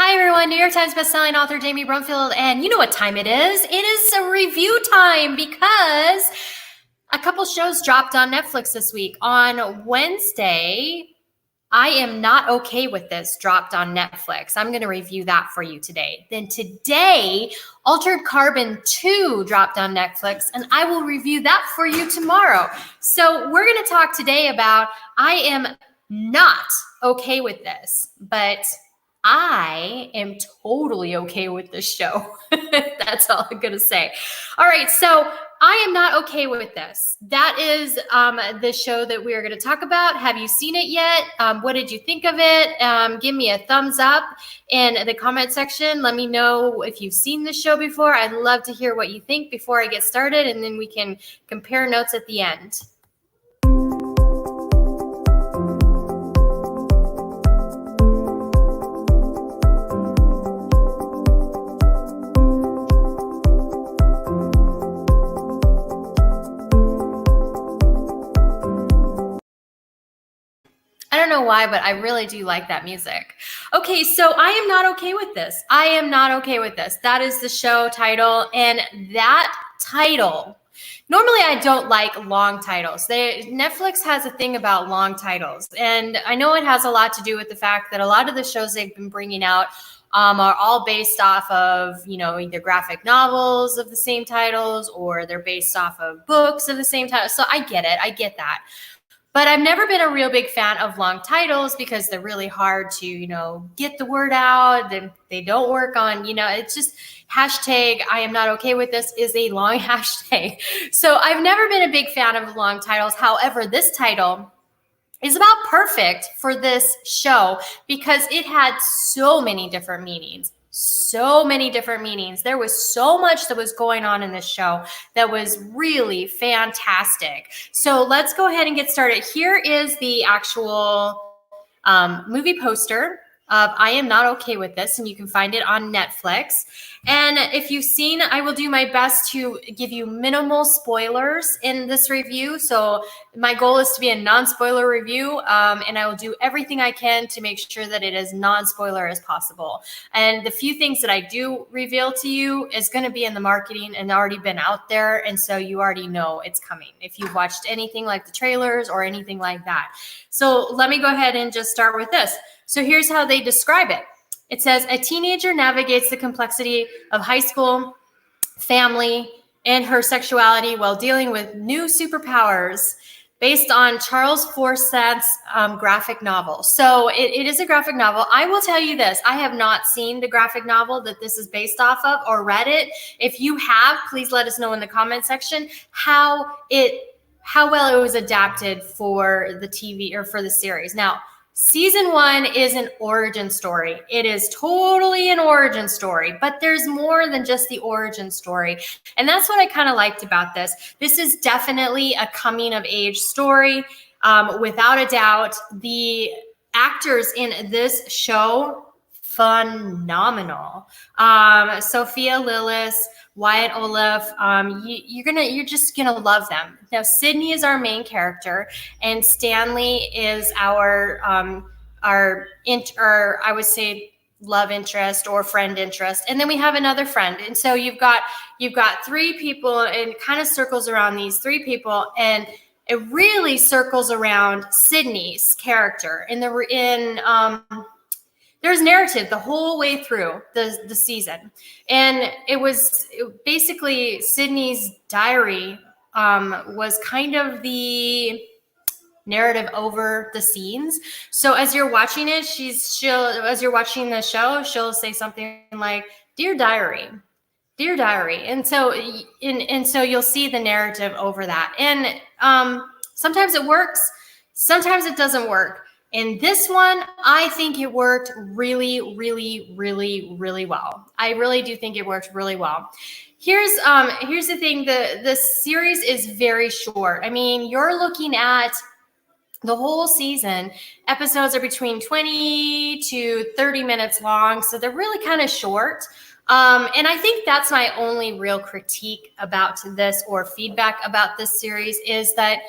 Hi, everyone. New York Times bestselling author Jamie Brumfield. And you know what time it is? It is a review time because a couple shows dropped on Netflix this week. On Wednesday, I Am Not Okay With This dropped on Netflix. I'm going to review that for you today. Then today, Altered Carbon 2 dropped on Netflix, and I will review that for you tomorrow. So we're going to talk today about I Am Not Okay With This, but I am totally okay with this show. That's all I'm going to say. All right, so I Am Not Okay With This. That is the show that we are going to talk about. Have you seen it yet? What did you think of it? Give me a thumbs up in the comment section. Let me know if you've seen this show before. I'd love to hear what you think before I get started, and then we can compare notes at the end. I don't know why, but I really do like that music. Okay, so I Am Not Okay With This. I Am Not Okay With This. That is the show title. And that title, normally I don't like long titles. Netflix has a thing about long titles. And I know it has a lot to do with the fact that a lot of the shows they've been bringing out are all based off of, either graphic novels of the same titles or they're based off of books of the same title. So I get it. I get that. But I've never been a real big fan of long titles because they're really hard to, get the word out. They don't work on, it's just hashtag I am not okay with this is a long hashtag. So I've never been a big fan of long titles. However, this title is about perfect for this show because it had so many different meanings. There was so much that was going on in this show that was really fantastic. So let's go ahead and get started. Here is the actual movie poster of I Am Not Okay With This, and you can find it on Netflix. And if you've seen, I will do my best to give you minimal spoilers in this review. So my goal is to be a non-spoiler review, and I will do everything I can to make sure that it is non-spoiler as possible. And the few things that I do reveal to you is going to be in the marketing and already been out there, and so you already know it's coming if you've watched anything like the trailers or anything like that. So let me go ahead and just start with this. So here's how they describe it. It says, a teenager navigates the complexity of high school, family, and her sexuality while dealing with new superpowers based on Charles Forsyth's graphic novel. So it is a graphic novel. I will tell you this. I have not seen the graphic novel that this is based off of or read it. If you have, please let us know in the comment section how well it was adapted for the TV or for the series. Now, Season 1 is an origin story. It is totally an origin story, but there's more than just the origin story. And that's what I kind of liked about this. This is definitely a coming of age story. Without a doubt, the actors in this show, phenomenal. Sophia Lillis, Wyatt Olaf, you're just gonna love them. Now, Sydney is our main character, and Stanley is our I would say love interest or friend interest, and then we have another friend. And so you've got three people, and it kind of circles around these three people, and it really circles around Sydney's character there's narrative the whole way through the season. And it was basically Sydney's diary was kind of the narrative over the scenes. So as you're watching it, as you're watching the show, she'll say something like, Dear Diary. And so you'll see the narrative over that. And sometimes it works, sometimes it doesn't work. In this one, I think it worked really, really, really, really well. I really do think it worked really well. Here's the thing. The series is very short. I mean, you're looking at the whole season. Episodes are between 20 to 30 minutes long, so they're really kind of short. And I think that's my only real critique about this or feedback about this series is that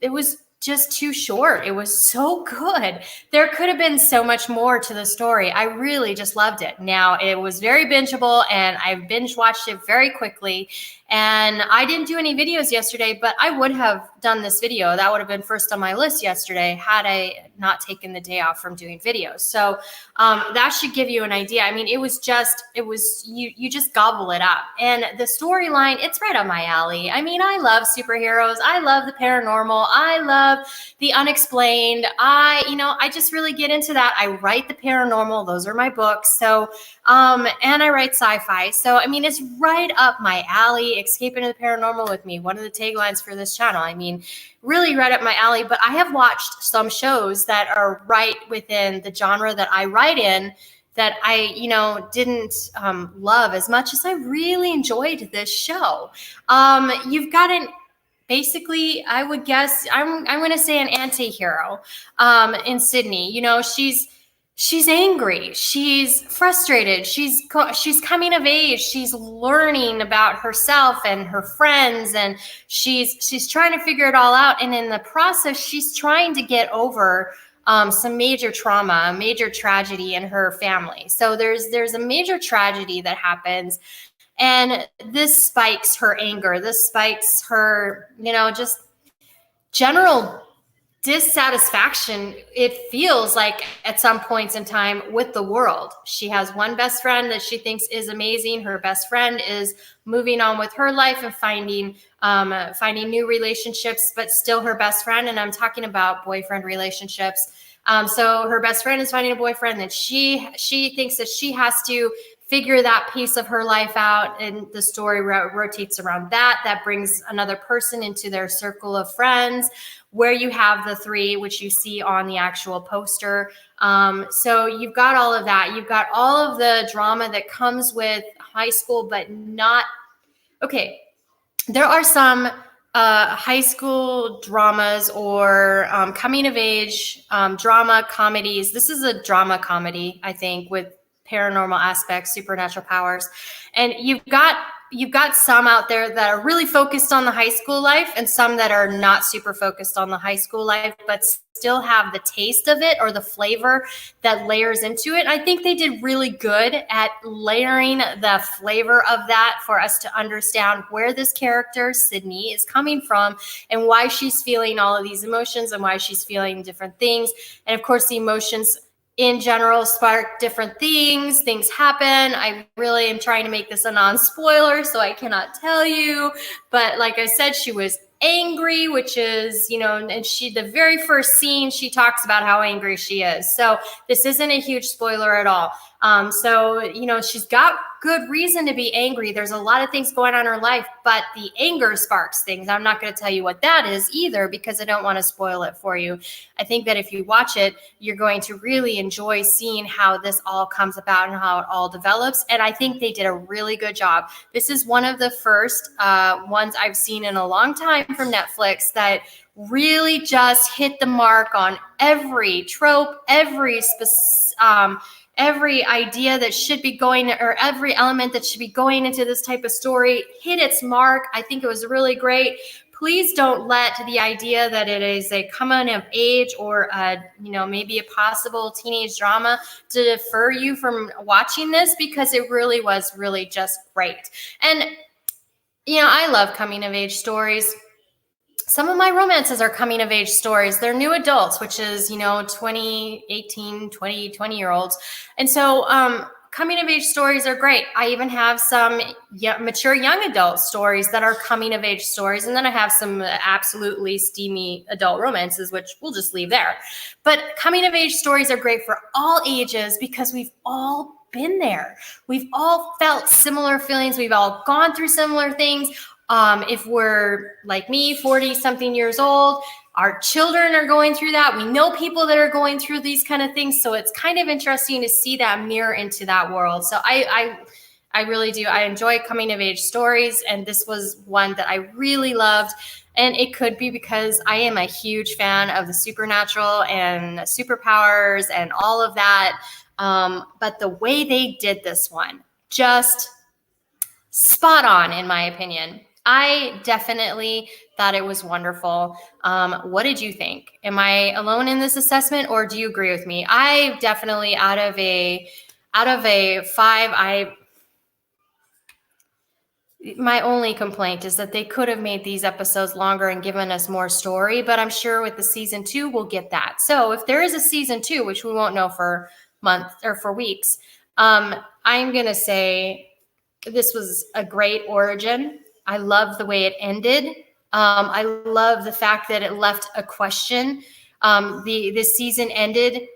it was just too short. It was so good. There could have been so much more to the story. I really just loved it. Now, it was very bingeable, and I binge watched it very quickly. And I didn't do any videos yesterday, but I would have done this video. That would have been first on my list yesterday had I not taken the day off from doing videos. So that should give you an idea. I mean, you just gobble it up. And the storyline, it's right up my alley. I mean, I love superheroes. I love the paranormal. I love the unexplained. I just really get into that. I write the paranormal. Those are my books. So, and I write sci-fi. So, I mean, it's right up my alley. Escape into the paranormal with me. One of the taglines for this channel. I mean, really right up my alley. But I have watched some shows that are right within the genre that I write in that I, didn't love as much as I really enjoyed this show. You've got basically, I would guess, I'm going to say an anti-hero in Sydney. She's angry. She's frustrated. She's coming of age. She's learning about herself and her friends, and she's trying to figure it all out. And in the process, she's trying to get over some major trauma, a major tragedy in her family. So there's a major tragedy that happens, and this spikes her anger. This spikes her, just general dissatisfaction, it feels like at some points in time, with the world. She has one best friend that she thinks is amazing. Her best friend is moving on with her life and finding new relationships, but still her best friend. And I'm talking about boyfriend relationships. So her best friend is finding a boyfriend that she thinks that she has to figure that piece of her life out, and the story rotates around that. That brings another person into their circle of friends, where you have the three, which you see on the actual poster. So you've got all of that. You've got all of the drama that comes with high school, but not okay. There are some high school dramas or coming of age drama comedies. This is a drama comedy, I think, with paranormal aspects, supernatural powers. And you've got some out there that are really focused on the high school life, and some that are not super focused on the high school life, but still have the taste of it or the flavor that layers into it. I think they did really good at layering the flavor of that for us to understand where this character, Sydney, is coming from and why she's feeling all of these emotions and why she's feeling different things. And of course, the emotions in general spark different things. Things happen. I really am trying to make this a non-spoiler, so I cannot tell you. But like I said, she was angry, which is, and the very first scene, she talks about how angry she is. So this isn't a huge spoiler at all. So, she's got good reason to be angry. There's a lot of things going on in her life, but the anger sparks things. I'm not going to tell you what that is either, because I don't want to spoil it for you. I think that if you watch it, you're going to really enjoy seeing how this all comes about and how it all develops. And I think they did a really good job. This is one of the first ones I've seen in a long time from Netflix that really just hit the mark on every trope, every idea that should be going, or every element that should be going into this type of story hit its mark. I think it was really great. Please don't let the idea that it is a coming of age or maybe a possible teenage drama to defer you from watching this, because it really was really just great. And I love coming of age stories. Some of my romances are coming of age stories. They're new adults, which is, 20, 18, 20, 20-year-olds. And so coming of age stories are great. I even have some mature young adult stories that are coming of age stories. And then I have some absolutely steamy adult romances, which we'll just leave there. But coming of age stories are great for all ages, because we've all been there. We've all felt similar feelings. We've all gone through similar things. If we're like me, 40 something years old, our children are going through that. We know people that are going through these kind of things. So it's kind of interesting to see that mirror into that world. So I really do. I enjoy coming of age stories. And this was one that I really loved. And it could be because I am a huge fan of the supernatural and superpowers and all of that. But the way they did this one, just spot on, in my opinion. I definitely thought it was wonderful. What did you think? Am I alone in this assessment, or do you agree with me? I definitely, out of a 5, my only complaint is that they could have made these episodes longer and given us more story, but I'm sure with the season 2, we'll get that. So if there is a season 2, which we won't know for months or for weeks, I'm going to say this was a great origin. I love the way it ended. I love the fact that it left a question. This season ended.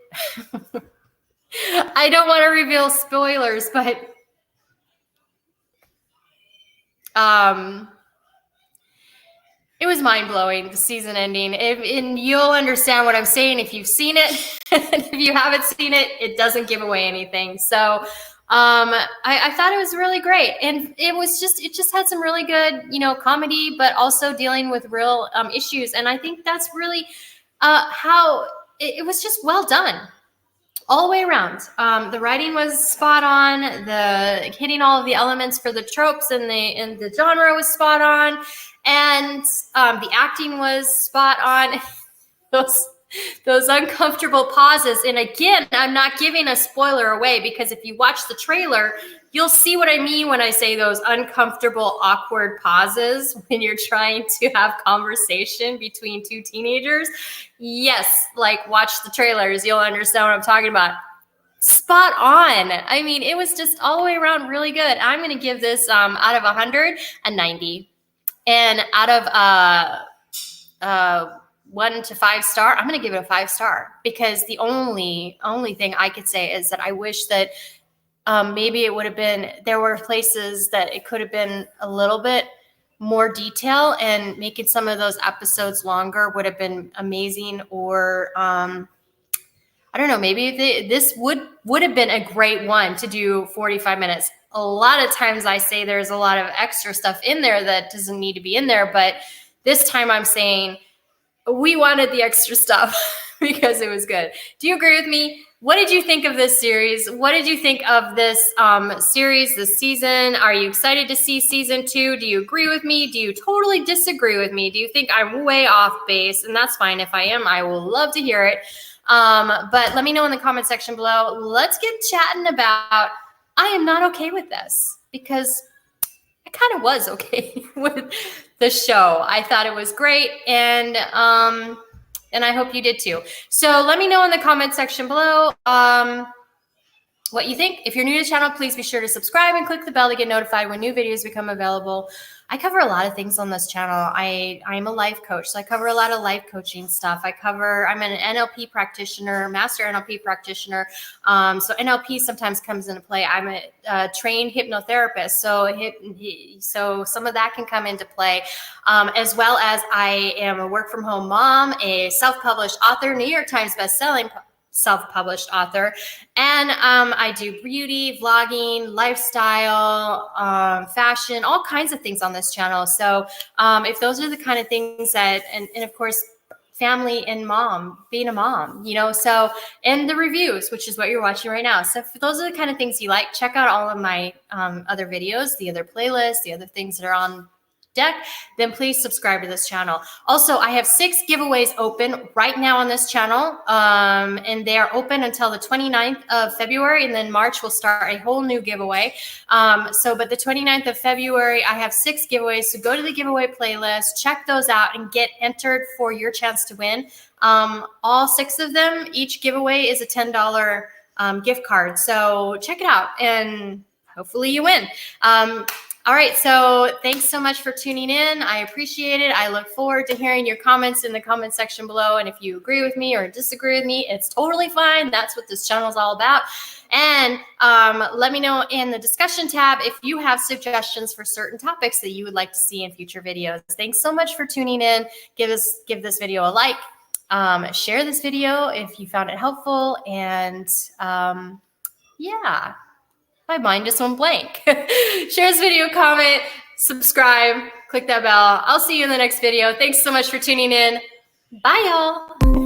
I don't want to reveal spoilers, but it was mind-blowing, the season ending. And you'll understand what I'm saying if you've seen it. If you haven't seen it, it doesn't give away anything. So I thought it was really great. And it just had some really good, comedy, but also dealing with real issues. And I think that's really how it was just well done. All the way around. The writing was spot on. The hitting all of the elements for the tropes and the genre was spot on, and the acting was spot on. those uncomfortable pauses. And again, I'm not giving a spoiler away, because if you watch the trailer, you'll see what I mean when I say those uncomfortable, awkward pauses when you're trying to have conversation between two teenagers. Yes, like watch the trailers. You'll understand what I'm talking about. Spot on. I mean, it was just all the way around really good. I'm going to give this out of 100, a 90. And out of 1 to 5 star, I'm going to give it a 5 star, because the only thing I could say is that I wish that maybe it would have been, there were places that it could have been a little bit more detail, and making some of those episodes longer would have been amazing. Or I don't know, maybe this would have been a great one to do 45 minutes. A lot of times I say there's a lot of extra stuff in there that doesn't need to be in there, but this time I'm saying we wanted the extra stuff because it was good. Do you agree with me? What did you think of this series? What did you think of this series, this season? Are you excited to see season 2? Do you agree with me? Do you totally disagree with me? Do you think I'm way off base? And that's fine. If I am, I will love to hear it. But let me know in the comment section below. Let's get chatting about, I am not okay with this, because I kind of was okay with the show. I thought it was great, and I hope you did too. So let me know in the comment section below what you think. If you're new to the channel, please be sure to subscribe and click the bell to get notified when new videos become available. I cover a lot of things on this channel. I'm a life coach, so I cover a lot of life coaching stuff. I'm an NLP practitioner, master NLP practitioner. So NLP sometimes comes into play. I'm a trained hypnotherapist, so some of that can come into play, as well as I am a work from home mom, a self-published author, New York Times bestselling self-published author, and I do beauty, vlogging, lifestyle, fashion, all kinds of things on this channel. So if those are the kind of things that, and of course, family and being a mom, so, and the reviews, which is what you're watching right now. So if those are the kind of things you like, check out all of my other videos, the other playlists, the other things that are on deck, then please subscribe to this channel. Also, I have 6 giveaways open right now on this channel, and they are open until the 29th of February, and then March we'll start a whole new giveaway. But the 29th of February, I have 6 giveaways, so go to the giveaway playlist, check those out, and get entered for your chance to win. All 6 of them, each giveaway is a $10 gift card, so check it out, and hopefully you win. All right, so thanks so much for tuning in. I appreciate it. I look forward to hearing your comments in the comment section below. And if you agree with me or disagree with me, it's totally fine. That's what this channel is all about. And let me know in the discussion tab if you have suggestions for certain topics that you would like to see in future videos. Thanks so much for tuning in. Give this video a like. Share this video if you found it helpful. And yeah. My mind just went blank. Share this video, comment, subscribe, click that bell. I'll see you in the next video. Thanks so much for tuning in. Bye, y'all.